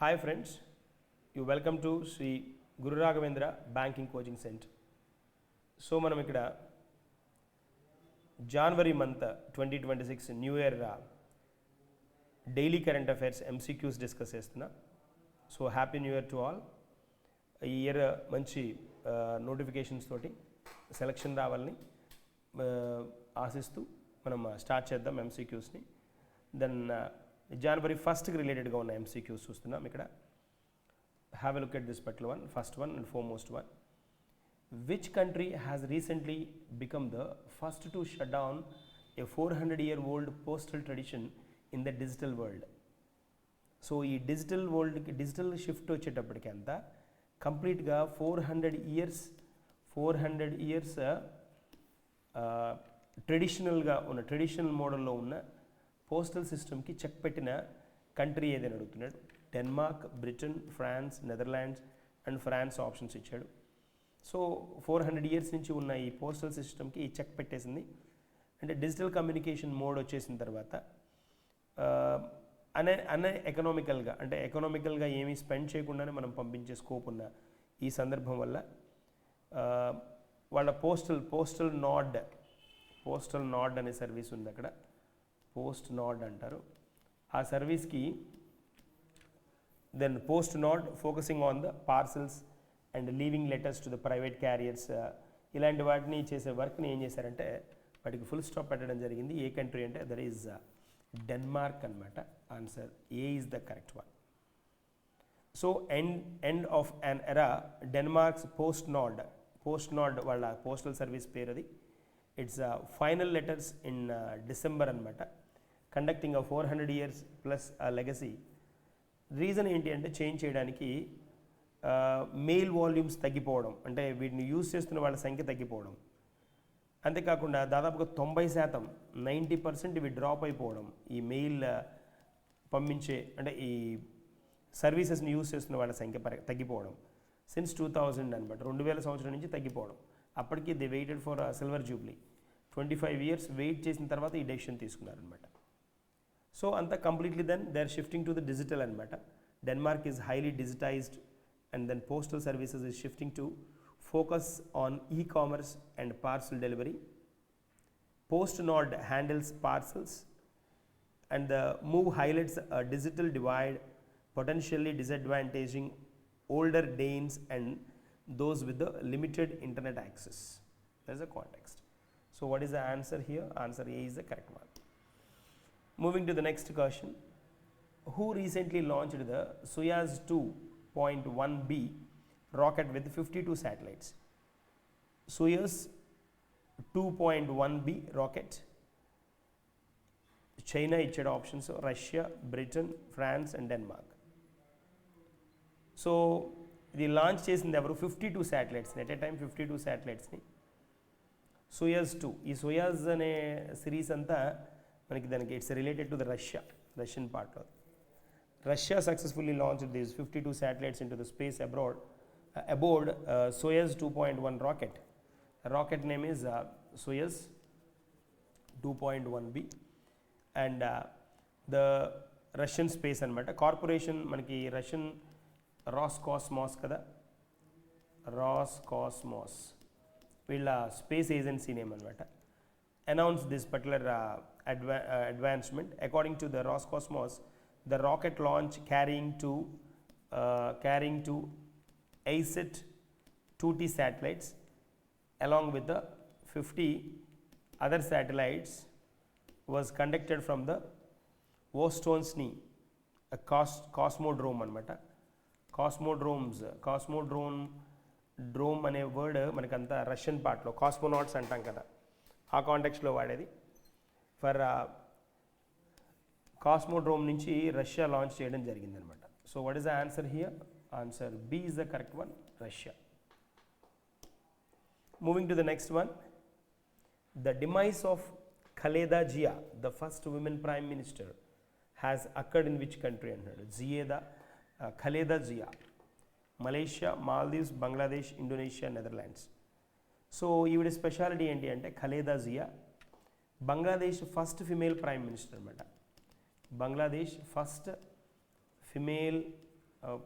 Hi friends, you welcome to Sri Guru Raghavendra Banking Coaching Center. So మనం ఇక్కడ జనవరి month 2026 new year daily current affairs MCQs discuss చేస్తున్నా. So happy new year to all. ఈ year మంచి notifications తోటి selection రావాలని ఆశిస్తూ మనం స్టార్ట్ చేద్దాం ఎంసీక్యూస్ని. దెన్ జనవరి ఫస్ట్కి రిలేటెడ్గా ఉన్న ఎంసీక్యూస్ చూస్తున్నాం ఇక్కడ. Have a look at this particular one. First one and foremost one. Which country has recently become the first to shut down a 400-year-old postal tradition in the digital world? So ఈ digital వరల్డ్కి digital shift వచ్చేటప్పటికి అంతా కంప్లీట్గా 400 years ట్రెడిషనల్గా ఉన్న traditional మోడల్లో ఉన్న postal సిస్టమ్కి check పెట్టిన కంట్రీ ఏదైనా అడుగుతున్నాడు. Denmark, Britain, France, Netherlands and France options ఇచ్చాడు. సో 400 ఇయర్స్ నుంచి ఉన్న ఈ పోస్టల్ సిస్టమ్కి ఈ చెక్ పెట్టేసింది. అంటే డిజిటల్ కమ్యూనికేషన్ మోడ్ వచ్చేసిన తర్వాత ఎకనామికల్గా అంటే ఎకనామికల్గా ఏమీ స్పెండ్ చేయకుండానే మనం పంపించే స్కోప్ ఉన్న ఈ సందర్భం వల్ల వాళ్ళ పోస్టల్ నాడ్ అనే సర్వీస్ ఉంది అక్కడ. పోస్ట్ నాడ్ అంటారు ఆ సర్వీస్కి. Then post Nord focusing on the parcels and leaving letters to the private carriers, ఇలాంటి వాటిని చేసే వర్క్ని ఏం చేశారంటే వాటికి ఫుల్ స్టాప్ పెట్టడం జరిగింది. ఏ కంట్రీ అంటే దట్ ఈజ్ డెన్మార్క్ అనమాట. Answer A is the correct one. So end of an era Denmark's post Nord వాళ్ళ పోస్టల్ సర్వీస్ పేరు అది. It's final letters in December అనమాట. Conducting 400 years plus legacy. Reason ఏంటి అంటే చేంజ్ చేయడానికి mail volumes తగ్గిపోవడం, అంటే వీటిని యూజ్ చేస్తున్న వాళ్ళ సంఖ్య తగ్గిపోవడం. అంతేకాకుండా దాదాపుగా 90% ఇవి డ్రాప్ అయిపోవడం. ఈ మెయిల్ పంపించే అంటే ఈ సర్వీసెస్ని యూజ్ చేస్తున్న వాళ్ళ సంఖ్య తగ్గిపోవడం సిన్స్ 2000 అనమాట. 2000 సంవత్సరం నుంచి తగ్గిపోవడం. అప్పటికి they waited for silver jubilee. 25 years wait చేసిన తర్వాత ఈ డెసిషన్ తీసుకున్నారనమాట. సో అంతా completely then they are shifting to the digital అనమాట. Denmark is highly digitized and then postal services is shifting to focus on e-commerce and parcel delivery. PostNord handles parcels and the move highlights a digital divide potentially disadvantaging older Danes and those with the limited internet access. There is a context. So what is the answer here? Answer A is the correct one. Moving to the next question. Who recently launched the Soyuz 2.1B rocket with 52 satellites? Soyuz 2.1B rocket. China ఇచ్చాడు ఆప్షన్స్. Russia, Britain, France and Denmark. So ఇది launch చేసింది ఎవరు? 52 శాటిలైట్స్ని at a time 52 శాటిలైట్స్ని. Soyuz 2 ఈ Soyuz అనే series అంతా మనకి దానికి it's related to the Russian పార్ట్లో. Russia successfully launched these 52 satellites into the space aboard Soyuz 2.1 rocket. The rocket name is Soyuz 2.1B and the Russian space అనమాట. Corporation మనకి Russian రాస్కాస్మాస్ కదా, రాస్కాస్మాస్ వీళ్ళ స్పేస్ ఏజెన్సీ నేమ్ అనమాట. Announce this particular advancement. According to the Roscosmos, the rocket launch carrying two ASAT 2T satellites along with the 50 other satellites was conducted from the Vostonsny, a cosmodrome అనమాట. Drome అనే word మనకంతా Russian పార్ట్లో cosmonauts అంటాం కదా, ఆ కాంటెక్స్లో వాడేది. For cosmodrome నుంచి రష్యా లాంచ్ చేయడం జరిగిందనమాట. So what is the answer here? Answer B is the correct one, Russia. Moving to the next one. The demise of Khaleda Zia, the first women prime minister, has occurred in which country అంటున్నాడు. Khaleda Zia Malaysia, Maldives, Bangladesh, Indonesia, Netherlands. So ఈవిడ speciality ఏంటి అంటే Khaleda Jiya Bangladesh first female prime minister అనమాట. Bangladesh first female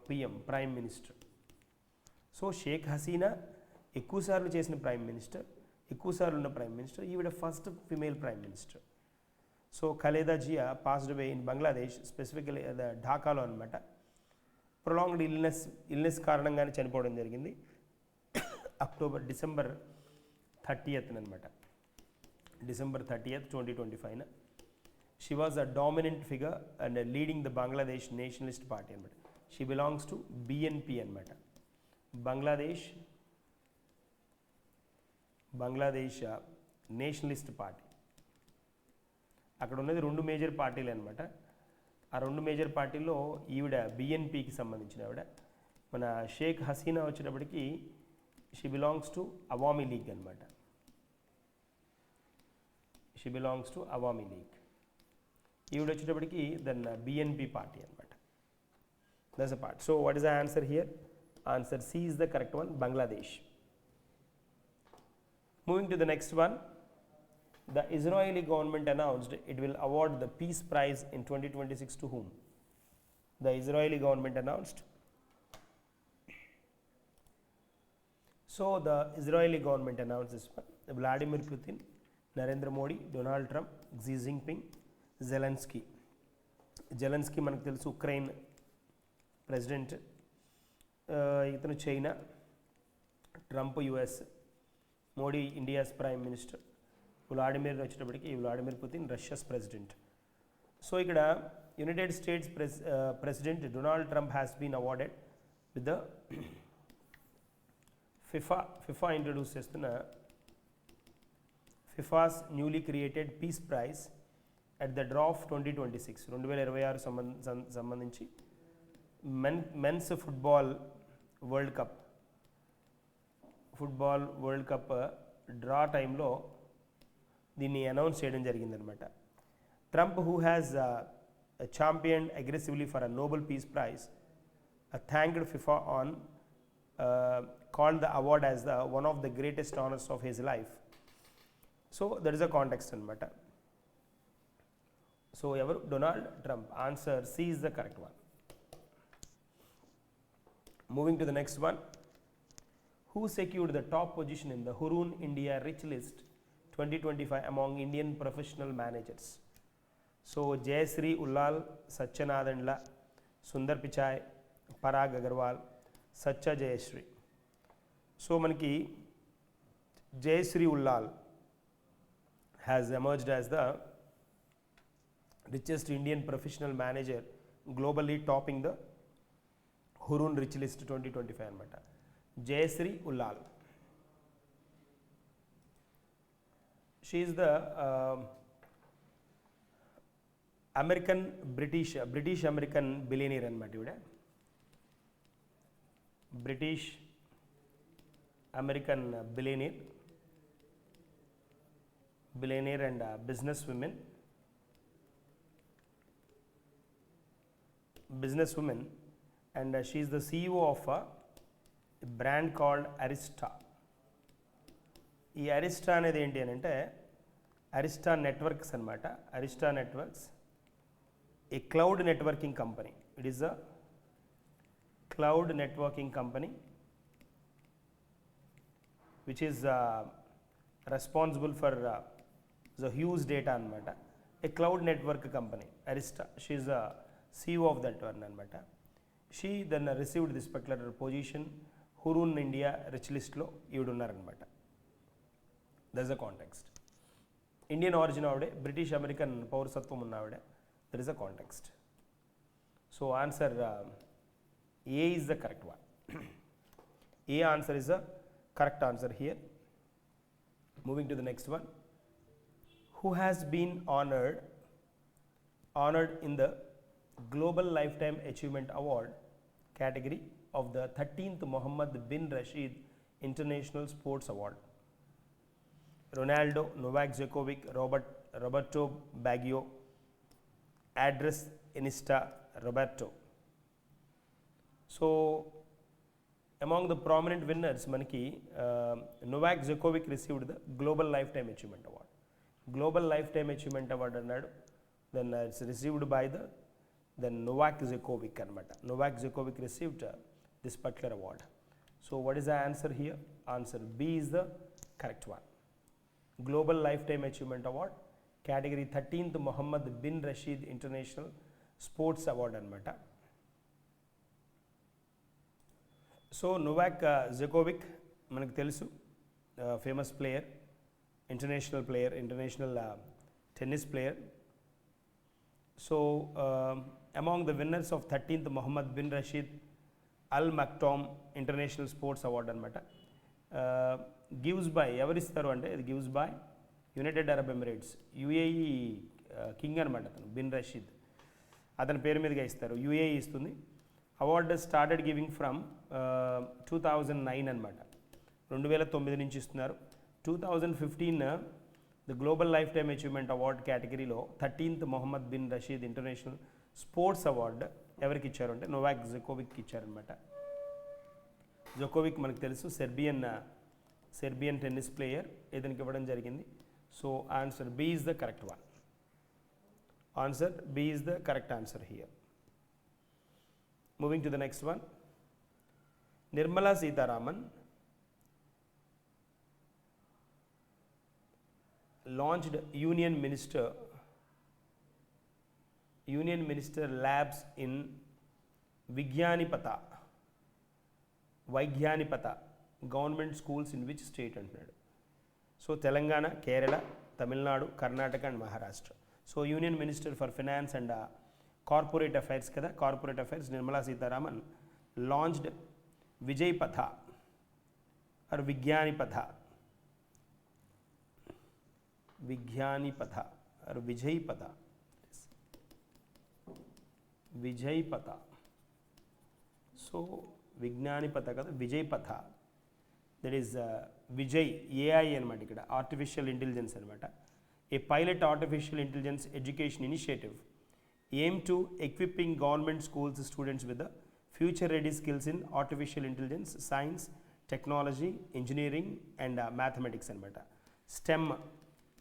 PM prime minister. So Sheikh Hasina ఎక్కువసార్లు చేసిన prime minister, ఎక్కువసార్లు ఉన్న prime minister, ఈవిడ first female prime minister. So Khaleda Zia passed away in Bangladesh, specifically ఢాకాలో అనమాట. ప్రొలాంగ్డ్ ఇల్నెస్ కారణంగానే చనిపోవడం జరిగింది డిసెంబర్ 30th అనమాట. December 30th 2025. She was a dominant figure and leading the Bangladesh Nationalist Party అనమాట. షీ బిలాంగ్స్ టు బిఎన్పి అనమాట, Bangladesh Nationalist party. అక్కడ ఉన్నది 2 మేజర్ పార్టీలు అనమాట. ఆ 2 మేజర్ పార్టీల్లో ఈవిడ బిఎన్పికి సంబంధించిన ఆవిడ. మన షేక్ హసీనా వచ్చేటప్పటికి she belongs to Awami League అనమాట. She belongs to Awami League. ఈవిడ వచ్చేటప్పటికి దెన్ బిఎన్పి పార్టీ అనమాట. That's a part. So what is the answer here? Answer C is the correct one, Bangladesh. Moving to the next one, the Israeli government announced it will award the Peace Prize in 2026 to whom? The Israeli government announced. So the Israeli government announced this one: Vladimir Putin, Narendra Modi, Donald Trump, Xi Jinping, Zelensky. Zelensky మనకు తెలుసు Ukraine president, ఇతను China, Trump US, Modi India's prime minister, Vladimir Putin Russia's president. So ఇక్కడ United States president Donald Trump has been awarded with the FIFA introduce చేస్తున్న FIFA's newly created peace prize at the draw of 2026 2026 సంబంధించి men's football world cup draw టైంలో దీన్ని announce చేయడం జరిగిందనమాట. Trump, who has championed aggressively for a Nobel Peace Prize, thanked FIFA on called the award as one of the greatest honors of his life. So that is a context anamata. So evaru? Donald Trump. Answer C is the correct one. Moving to the next one, who secured the top position in the Hurun India Rich List 2025 among Indian professional managers? So Jayashree Ullal, Satyanadhanla, Sundar Pichai, Parag Agarwal, Satya Jayashree. So manaki Jayashree Ullal has emerged as the richest Indian professional manager globally, topping the Hurun Rich List 2025 అనమాట. Jayashree Ullal. She is the British American billionaire అనమాట. ఇవిడ British American billionaire and business woman, and she is the CEO of a brand called Arista. ఈ అరిస్టా అనేది ఏంటి అని అంటే Arista Networks అనమాట. Arista Networks a cloud networking company. It is a cloud networking company which is responsible for the huge data అనమాట. A cloud network company Arista. She is the CEO of that one అనమాట. She then received this particular position Hurun India rich లిస్ట్లో ఈవిడున్నారనమాట. That's a context. Indian origin ఆవిడే, British American పౌరసత్వం ఉన్న ఆవిడే. That is a context. So answer A is the correct one. A answer is the correct answer here. Moving to the next one, who has been honored in the Global Lifetime Achievement Award category of the 13th Mohammed bin Rashid International Sports Award? Ronaldo, Novak Djokovic, Roberto Baggio, Andres Iniesta, Roberto. So among the prominent winners, manaki Novak Djokovic received the Global Lifetime Achievement Award. Global Lifetime Achievement Award annadu. Then it's received by the then Novak Djokovic anamata. Novak Djokovic received this particular award. So what is the answer here? Answer B is the correct one. Global Lifetime Achievement Award, category 13th Mohammed bin Rashid International Sports Award anamata. So Novak Djokovic మనకు తెలుసు, famous player, international tennis player. So among the winners of 13th Mohammed bin Rashid Al Maktoum International Sports Award అనమాట. Gives by ఎవరిస్తారు అంటే ఇది gives by United Arab Emirates, UAE king అనమాట అతను, bin Rashid, అతని పేరు మీదుగా ఇస్తారు, యుఏఈ ఇస్తుంది. అవార్డు స్టార్టెడ్ గివింగ్ ఫ్రమ్ 2009 అనమాట, 2009 నుంచి ఇస్తున్నారు. 2015 the global lifetime achievement award కేటగిరీలో 13th Mohammed bin Rashid international sports award ఎవరికి ఇచ్చారు అంటే నోవాక్ జకోవిక్కి ఇచ్చారనమాట. జకోవిక్ మనకు తెలుసు సెర్బియన్ టెన్నిస్ ప్లేయర్, ఇతనికి ఇవ్వడం జరిగింది. So answer B is the correct one. Answer B is the correct answer here. Moving to the next one, Nirmala Sitharaman launched Union Minister Labs in Vigyanipatha government schools in which state అంటున్నాడు. So Telangana, Kerala, Tamil Nadu, Karnataka and Maharashtra. So union minister for finance and corporate affairs కదా, corporate affairs Nirmala Sitharaman launched Vijay Path or విజ్ఞానిపథ or Vijay Path. So విజ్ఞానిపథ కదా, Vijay Path, that is Vijay AI అనమాట, ఇక్కడ artificial intelligence అనమాట. A pilot artificial intelligence education initiative aim to equipping government schools students with the future ready skills in artificial intelligence, science, technology, engineering and mathematics anamata. STEM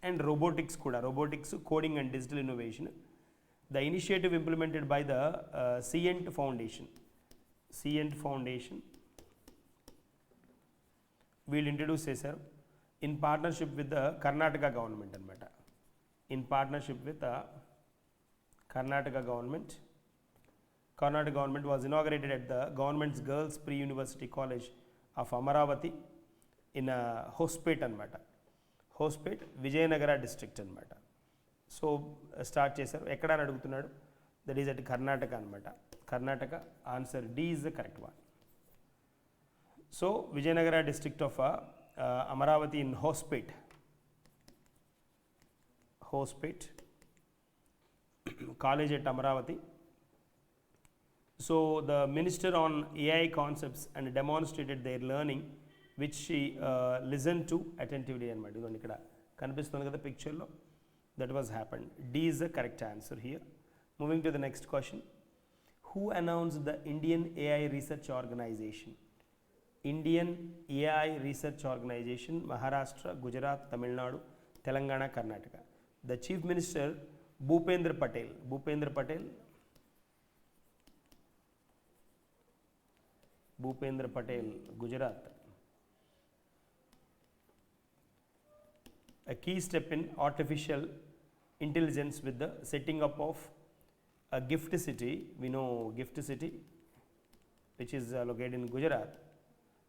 and robotics kuda, robotics, coding and digital innovation. The initiative implemented by the Cient Foundation will introduce చేశారు in partnership with the Karnataka government anamata. In partnership with the Karnataka government was inaugurated at the government's Girls Pre-University College of Amaravati in Hospet anamata. Hospet, Vijayanagara district anamata. So start chesaru, ekkada ani adugutunnadu, that is at Karnataka anamata. Karnataka, answer D is the correct one. So Vijayanagara district of Amaravati in Hospet college at Amaravati. So the minister on AI concepts and demonstrated their learning, which she listened to attentively anamata. Idoni ikkada kanipistundi kada picture lo, that was happened. D is the correct answer here. Moving to the next question, who announced the Indian AI Research Organization? Indian AI Research Organization, Maharashtra, Gujarat, Tamil Nadu, Telangana, Karnataka. The chief minister Bhupendra Patel, Gujarat. A key step in artificial intelligence with the setting up of a gift city. We know gift city, which is located in Gujarat.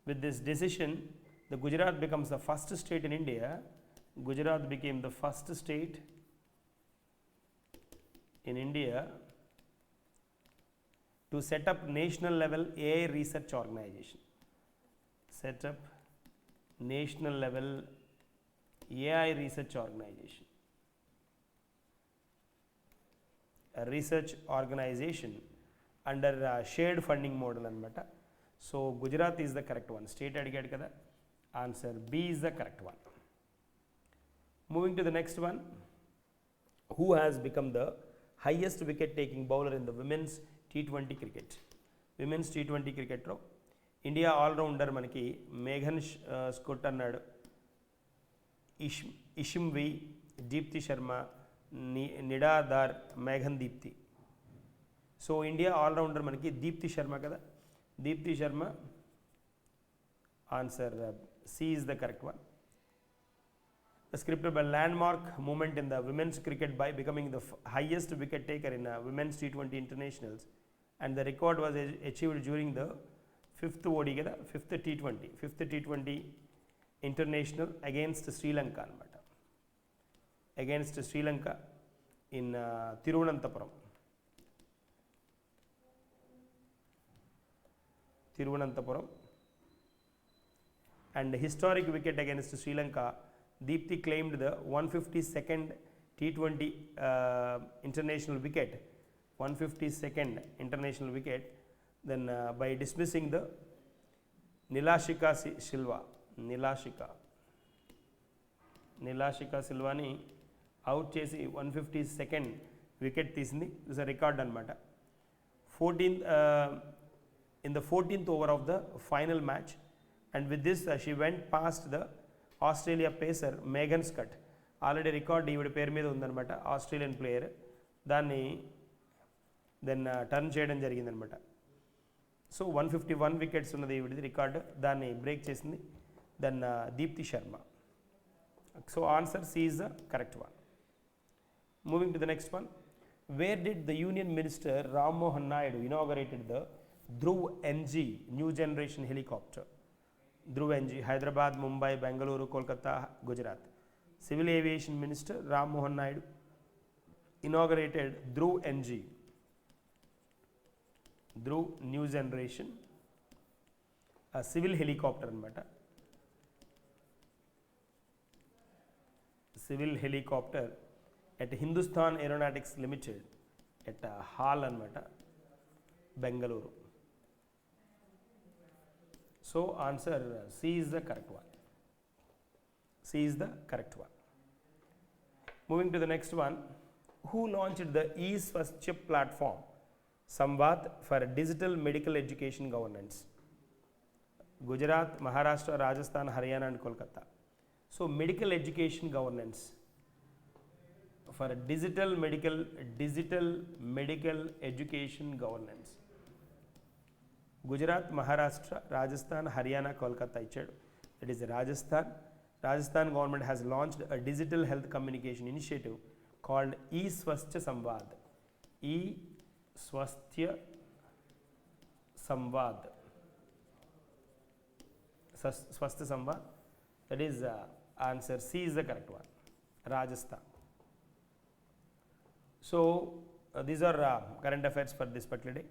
With this decision, the Gujarat becomes the first state in India. Gujarat became the first state in India to set up national level AI research organization. Set up national level AI research organization. A research organization under shared funding model anamata. So Gujarat is the correct one. State adigadu kada, answer B is the correct one. Moving to the next one, who has become the highest wicket taking bowler in the women's T20 cricket? Women's T20 cricket lo India all rounder manaki Meghan Scott annadu, Ishimvi, Deepthi Sharma, Nida Dar, Meghan Deepthi. So India allrounder మనకి దీప్తి శర్మ కదా, Deepthi Sharma answer C is the correct one. Scripted by landmark moment in the women's cricket by becoming the highest wicket taker in women's T20 internationals, and the record was achieved during the fifth ODI kada, fifth T20 international against Sri Lanka anamata, against Sri Lanka in Thiruvananthapuram, and historic wicket against Sri Lanka. Deepthi claimed the 152nd T20 international wicket, 152nd international wicket, then by dismissing the Nilashika Silva ni out chesi 152nd wicket తీసింది. This is a record anamata. 14th in the 14th over of the final match, and with this she went past the Australia pacer Megan Schutt. Already record ఈవిడ పేరు మీద ఉందన్నమాట, Australian player. దాన్ని then turn చేయడం జరిగిందనమాట. So 151 wickets ఉన్నది ఈవిడిది record, దాన్ని బ్రేక్ చేసింది then Deepti Sharma. So answer C is the correct one. Moving to the next one. Where did the union minister Rammohan Naidu inaugurated the Dhruv NG new generation helicopter? Dhruv NG, Hyderabad, Mumbai, Bengaluru, Kolkata, Gujarat. Civil Aviation Minister Ram Mohan Naidu inaugurated Dhruv NG, Dhruv New Generation, a civil helicopter anamata, civil helicopter at Hindustan Aeronautics Limited at Hall anamata, Bengaluru. So answer C is the correct one. C is the correct one. Moving to the next one. Who launched the eSwasthya platform Samvad for digital medical education governance? Gujarat, Maharashtra, Rajasthan, Haryana and Kolkata. So medical education governance for digital medical education governance. Gujarat, Maharashtra, Rajasthan, Haryana, Kolkata ichadu. That is Rajasthan. Rajasthan government has launched a digital health communication initiative called eSwasthya Samvad. eSwasthya Samvad. Swasthya Samvad. That is answer C is the correct one. Rajasthan. So these are current affairs for this particular day.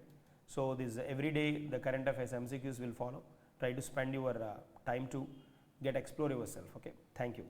So this every day the current affairs MCQs will follow. Try to spend your time to explore yourself. Okay, thank you.